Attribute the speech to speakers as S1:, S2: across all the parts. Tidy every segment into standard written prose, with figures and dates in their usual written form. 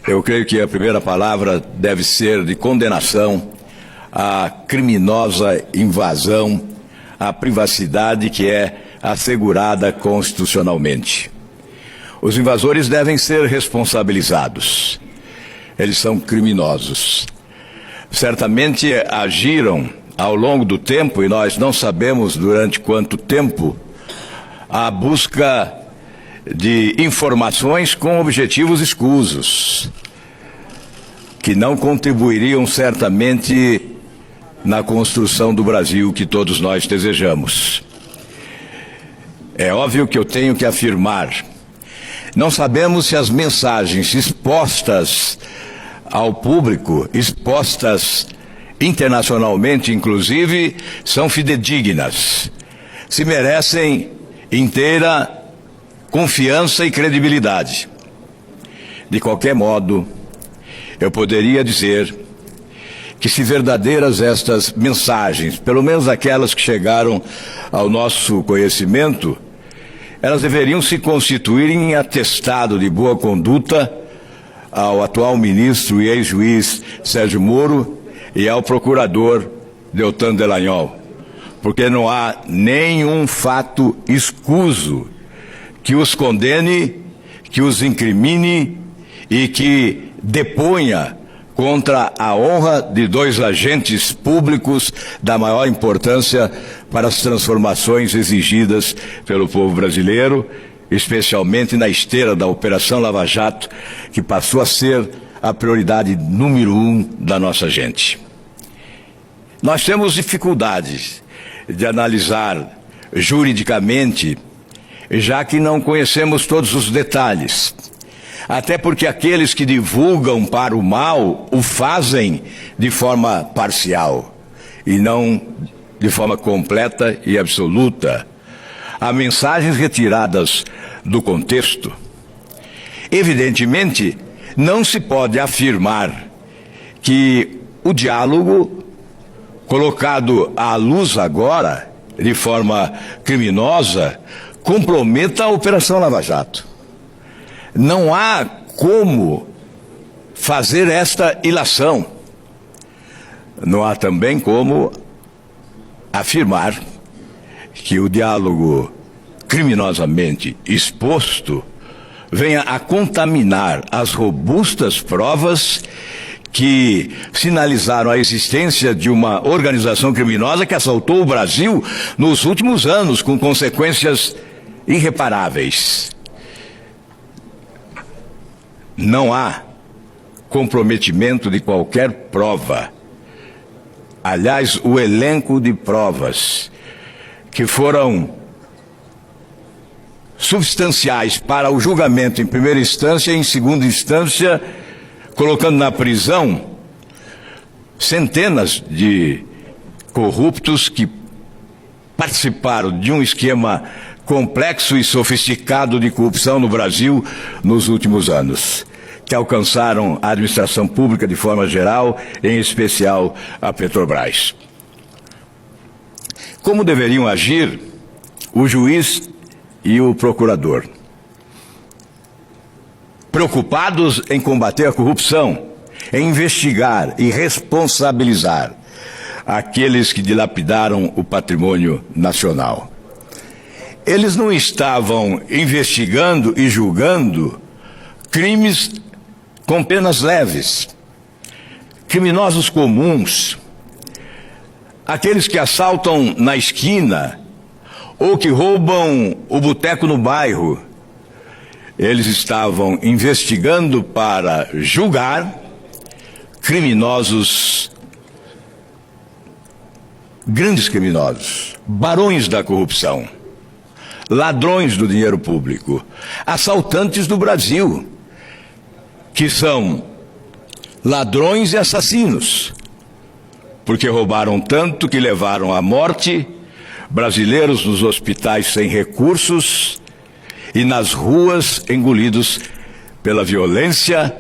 S1: Eu creio que a primeira palavra deve ser de condenação à criminosa invasão à privacidade que é assegurada constitucionalmente. Os invasores devem ser responsabilizados. Eles são criminosos. Certamente agiram ao longo do tempo, e nós não sabemos durante quanto tempo, à busca de informações com objetivos escusos, que não contribuiriam certamente na construção do Brasil que todos nós desejamos. É óbvio que eu tenho que afirmar, não sabemos se as mensagens expostas ao público, expostas internacionalmente inclusive, são fidedignas, se merecem inteira confiança e credibilidade. De qualquer modo, eu poderia dizer que se verdadeiras estas mensagens, pelo menos aquelas que chegaram ao nosso conhecimento, elas deveriam se constituir em atestado de boa conduta ao atual ministro e ex-juiz Sérgio Moro e ao procurador Deltan Dallagnol, porque não há nenhum fato escuso que os condene, que os incrimine e que deponha contra a honra de dois agentes públicos da maior importância para as transformações exigidas pelo povo brasileiro, especialmente na esteira da Operação Lava Jato, que passou a ser a prioridade número 1 da nossa gente. Nós temos dificuldades de analisar juridicamente, já que não conhecemos todos os detalhes. Até porque aqueles que divulgam para o mal o fazem de forma parcial e não de forma completa e absoluta. Há mensagens retiradas do contexto. Evidentemente, não se pode afirmar que o diálogo colocado à luz agora, de forma criminosa, comprometa a Operação Lava Jato. Não há como fazer esta ilação. Não há também como afirmar que o diálogo criminosamente exposto venha a contaminar as robustas provas que sinalizaram a existência de uma organização criminosa que assaltou o Brasil nos últimos anos, com consequências irreparáveis. Não há comprometimento de qualquer prova. Aliás, o elenco de provas que foram substanciais para o julgamento em primeira instância e em segunda instância, colocando na prisão centenas de corruptos que participaram de um esquema complexo e sofisticado de corrupção no Brasil nos últimos anos, que alcançaram a administração pública de forma geral, em especial a Petrobras. Como deveriam agir o juiz e o procurador? Preocupados em combater a corrupção, em investigar e responsabilizar aqueles que dilapidaram o patrimônio nacional. Eles não estavam investigando e julgando crimes com penas leves, criminosos comuns, aqueles que assaltam na esquina ou que roubam o boteco no bairro. Eles estavam investigando para julgar criminosos, grandes criminosos, barões da corrupção, ladrões do dinheiro público, assaltantes do Brasil, que são ladrões e assassinos, porque roubaram tanto que levaram à morte brasileiros nos hospitais sem recursos e nas ruas engolidos pela violência,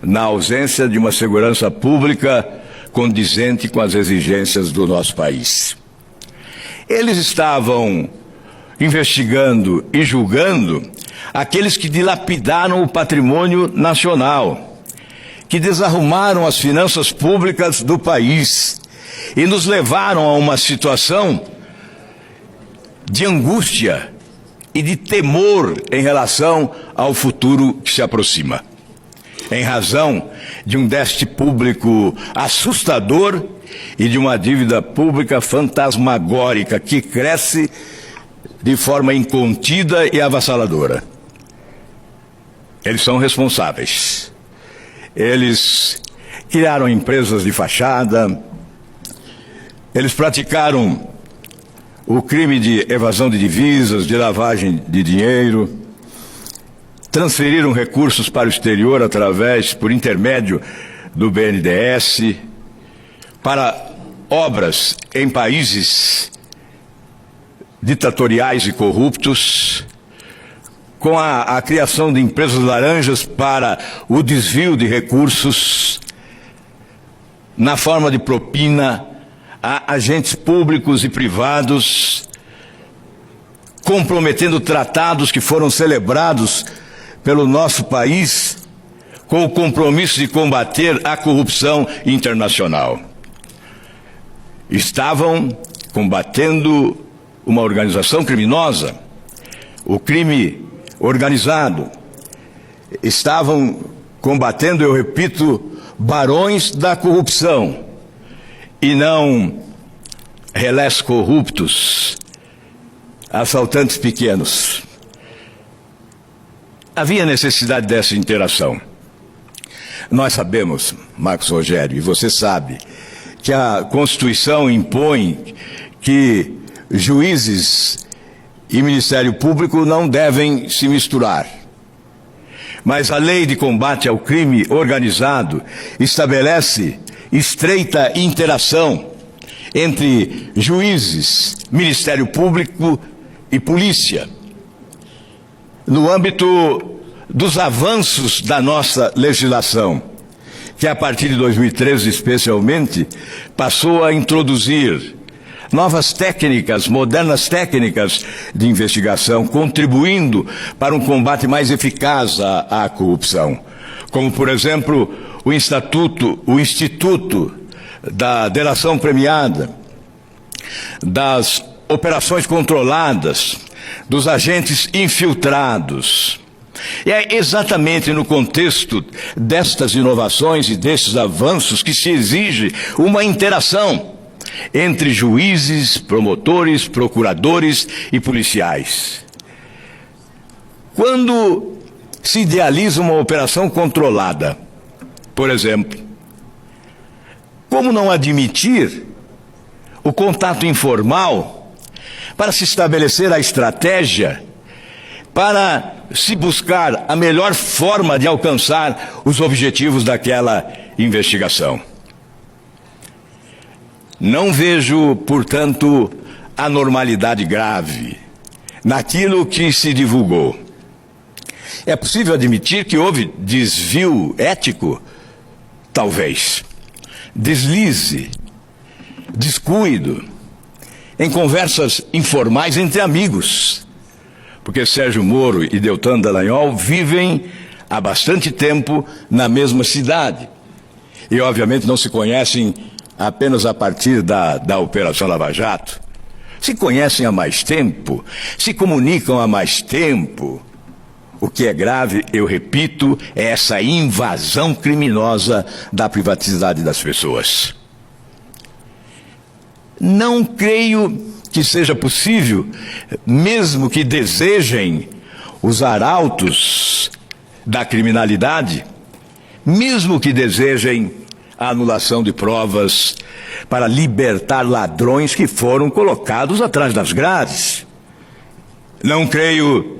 S1: na ausência de uma segurança pública condizente com as exigências do nosso país. Eles estavam investigando e julgando aqueles que dilapidaram o patrimônio nacional, que desarrumaram as finanças públicas do país e nos levaram a uma situação de angústia e de temor em relação ao futuro que se aproxima, em razão de um déficit público assustador e de uma dívida pública fantasmagórica que cresce de forma incontida e avassaladora. Eles são responsáveis. Eles criaram empresas de fachada, eles praticaram o crime de evasão de divisas, de lavagem de dinheiro, transferiram recursos para o exterior por intermédio do BNDES, para obras em países ditatoriais e corruptos, com a criação de empresas laranjas para o desvio de recursos na forma de propina a agentes públicos e privados, comprometendo tratados que foram celebrados pelo nosso país com o compromisso de combater a corrupção internacional. Estavam combatendo uma organização criminosa, o crime organizado. Estavam combatendo, eu repito, barões da corrupção e não relés corruptos, assaltantes pequenos. Havia necessidade dessa interação. Nós sabemos, Marcos Rogério, e você sabe, que a Constituição impõe que juízes e Ministério Público não devem se misturar. Mas a Lei de Combate ao Crime Organizado estabelece estreita interação entre juízes, Ministério Público e polícia, no âmbito dos avanços da nossa legislação, que a partir de 2013 especialmente, passou a introduzir novas técnicas, modernas técnicas de investigação, contribuindo para um combate mais eficaz à corrupção. Como, por exemplo, o Instituto da Delação Premiada, das operações controladas, dos agentes infiltrados. E é exatamente no contexto destas inovações e destes avanços que se exige uma interação entre juízes, promotores, procuradores e policiais. Quando se idealiza uma operação controlada, por exemplo, como não admitir o contato informal para se estabelecer a estratégia, para se buscar a melhor forma de alcançar os objetivos daquela investigação? Não vejo, portanto, anormalidade grave naquilo que se divulgou. É possível admitir que houve desvio ético? Talvez. Deslize, descuido, em conversas informais entre amigos. Porque Sérgio Moro e Deltan Dallagnol vivem há bastante tempo na mesma cidade. E, obviamente, não se conhecem apenas a partir da Operação Lava Jato. Se conhecem há mais tempo, se comunicam há mais tempo. O que é grave, eu repito, é essa invasão criminosa da privacidade das pessoas. Não creio que seja possível, mesmo que desejem os arautos da criminalidade, mesmo que desejem a anulação de provas para libertar ladrões que foram colocados atrás das grades. Não creio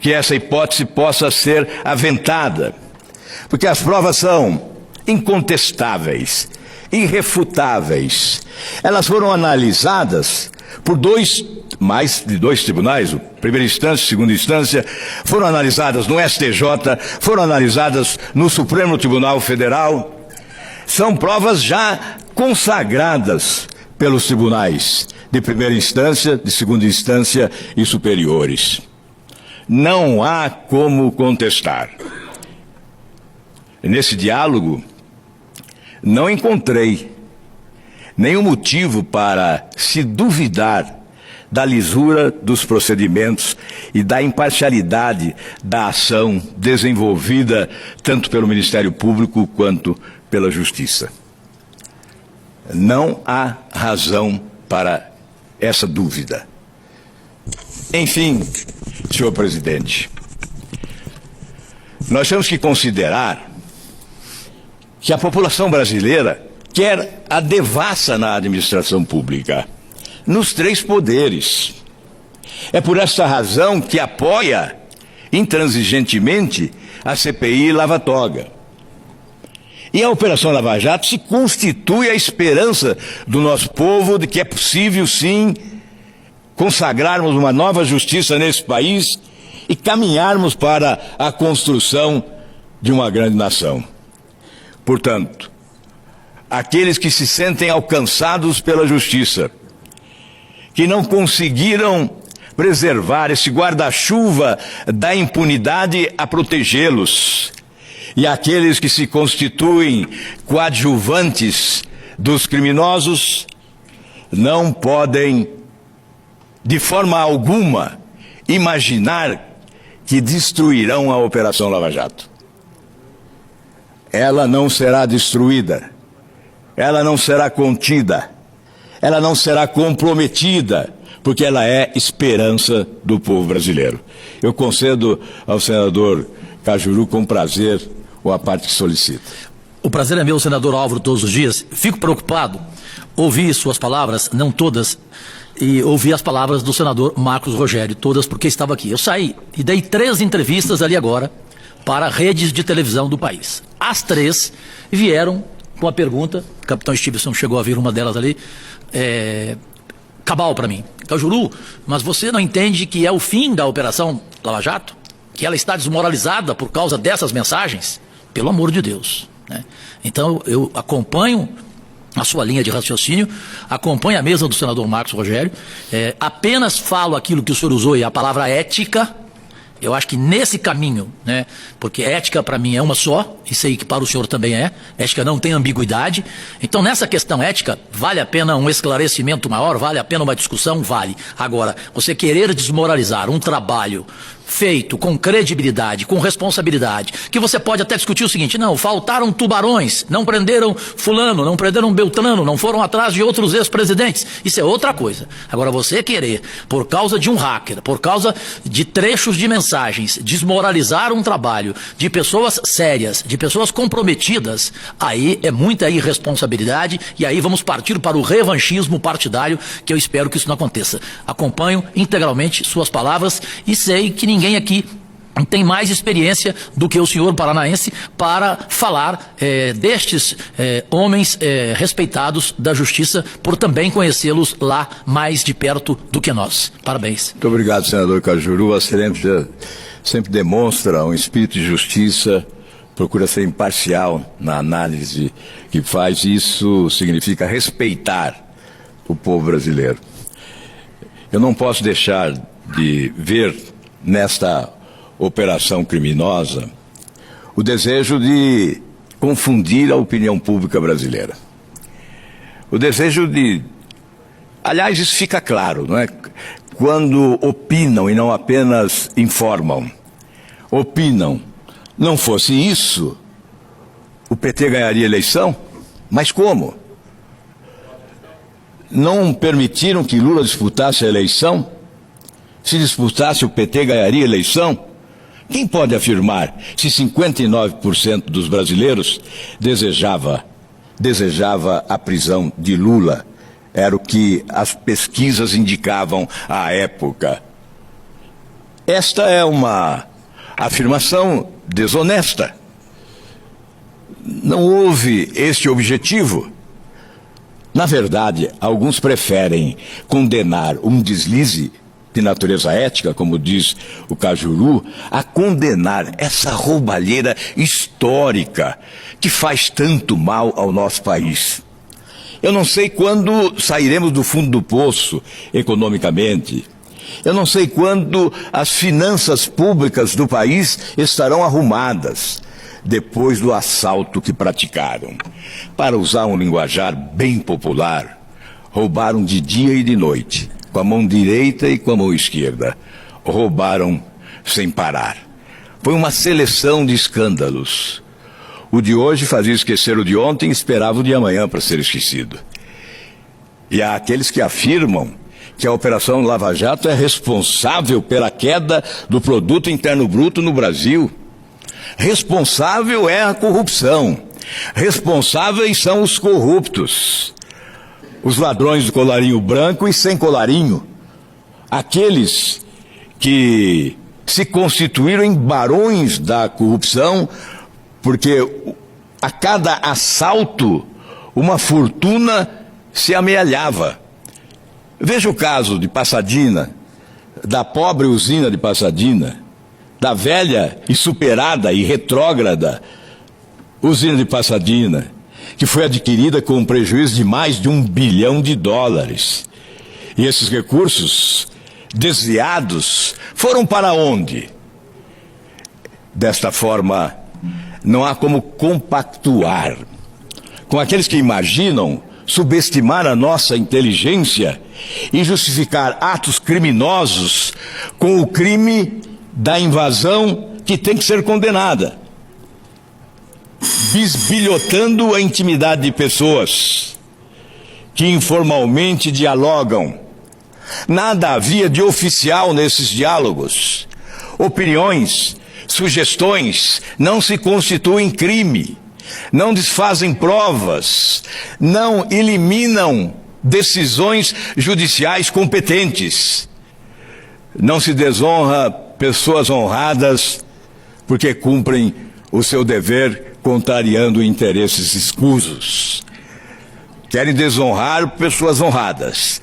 S1: que essa hipótese possa ser aventada, porque as provas são incontestáveis, irrefutáveis. Elas foram analisadas por mais de dois tribunais, primeira instância e segunda instância, foram analisadas no STJ, foram analisadas no Supremo Tribunal Federal. São provas já consagradas pelos tribunais de primeira instância, de segunda instância e superiores. Não há como contestar. Nesse diálogo, não encontrei nenhum motivo para se duvidar da lisura dos procedimentos e da imparcialidade da ação desenvolvida tanto pelo Ministério Público quanto pela Justiça. Não há razão para essa dúvida. Enfim, senhor presidente, nós temos que considerar que a população brasileira quer a devassa na administração pública, nos três poderes. É por esta razão que apoia intransigentemente a CPI Lava Toga. E a Operação Lava Jato se constitui a esperança do nosso povo de que é possível, sim, consagrarmos uma nova justiça nesse país e caminharmos para a construção de uma grande nação. Portanto, aqueles que se sentem alcançados pela justiça, que não conseguiram preservar esse guarda-chuva da impunidade a protegê-los, e aqueles que se constituem coadjuvantes dos criminosos, não podem, de forma alguma, imaginar que destruirão a Operação Lava Jato. Ela não será destruída, ela não será contida, ela não será comprometida, porque ela é esperança do povo brasileiro. Eu concedo ao senador Cajuru com prazer a parte que solicita.
S2: O prazer é meu, senador Álvaro, todos os dias. Fico preocupado, ouvi suas palavras, não todas, e ouvi as palavras do senador Marcos Rogério, todas porque estava aqui. Eu saí e dei 3 entrevistas ali agora para redes de televisão do país. As 3 vieram com a pergunta, o capitão Stevenson chegou a vir uma delas ali, cabal para mim. Cajuru, mas você não entende que é o fim da Operação Lava Jato? Que ela está desmoralizada por causa dessas mensagens? Pelo amor de Deus, né? Então eu acompanho a sua linha de raciocínio, acompanho a mesa do senador Marcos Rogério, apenas falo aquilo que o senhor usou, e a palavra ética. Eu acho que nesse caminho, né, porque ética para mim é uma só, e sei que para o senhor também é, ética não tem ambiguidade. Então nessa questão ética, vale a pena um esclarecimento maior, vale a pena uma discussão, vale. Agora, você querer desmoralizar um trabalho feito com credibilidade, com responsabilidade, que você pode até discutir o seguinte: não, faltaram tubarões, não prenderam fulano, não prenderam Beltrano, não foram atrás de outros ex-presidentes, isso é outra coisa. Agora você querer, por causa de um hacker, por causa de trechos de mensagens, desmoralizar um trabalho de pessoas sérias, de pessoas comprometidas, aí é muita irresponsabilidade, e aí vamos partir para o revanchismo partidário, que eu espero que isso não aconteça. Acompanho integralmente suas palavras e sei que ninguém aqui tem mais experiência do que o senhor paranaense para falar destes homens respeitados da justiça, por também conhecê-los lá mais de perto do que nós. Parabéns.
S1: Muito obrigado, senador Cajuru. A Excelência sempre demonstra um espírito de justiça, procura ser imparcial na análise que faz. Isso significa respeitar o povo brasileiro. Eu não posso deixar de ver nesta operação criminosa o desejo de confundir a opinião pública brasileira. O desejo de... Aliás, isso fica claro, não é? Quando opinam e não apenas informam. Opinam. Não fosse isso, o PT ganharia a eleição? Mas como? Não permitiram que Lula disputasse a eleição? Se disputasse, o PT ganharia a eleição? Quem pode afirmar se 59% dos brasileiros desejava a prisão de Lula? Era o que as pesquisas indicavam à época. Esta é uma afirmação desonesta. Não houve este objetivo. Na verdade, alguns preferem condenar um deslize de natureza ética, como diz o Cajuru, a condenar essa roubalheira histórica que faz tanto mal ao nosso país. Eu não sei quando sairemos do fundo do poço economicamente. Eu não sei quando as finanças públicas do país estarão arrumadas. depois do assalto que praticaram. Para usar um linguajar bem popular, roubaram de dia e de noite, com a mão direita e com a mão esquerda. Roubaram sem parar. Foi uma seleção de escândalos. O de hoje fazia esquecer o de ontem e esperava o de amanhã para ser esquecido. E há aqueles que afirmam que a Operação Lava Jato é responsável pela queda do Produto Interno Bruto no Brasil. Responsável é a corrupção. Responsáveis são os corruptos. Os ladrões do colarinho branco e sem colarinho. Aqueles que se constituíram em barões da corrupção, porque a cada assalto uma fortuna se amealhava. Veja o caso de Pasadena, da pobre usina de Pasadena, da velha e superada e retrógrada usina de Pasadena, que foi adquirida com um prejuízo de mais de $1 bilhão. E esses recursos desviados foram para onde? Desta forma, não há como compactuar com aqueles que imaginam subestimar a nossa inteligência e justificar atos criminosos com o crime da invasão, que tem que ser condenada, bisbilhotando a intimidade de pessoas que informalmente dialogam. Nada havia de oficial nesses diálogos. Opiniões, sugestões não se constituem crime, não desfazem provas, não eliminam decisões judiciais competentes. Não se desonra pessoas honradas porque cumprem o seu dever contrariando interesses escusos. Querem desonrar pessoas honradas.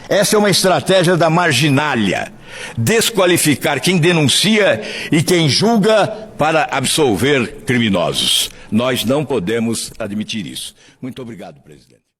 S1: Essa é uma estratégia da marginalia, desqualificar quem denuncia e quem julga para absolver criminosos. Nós não podemos admitir isso. Muito obrigado, presidente.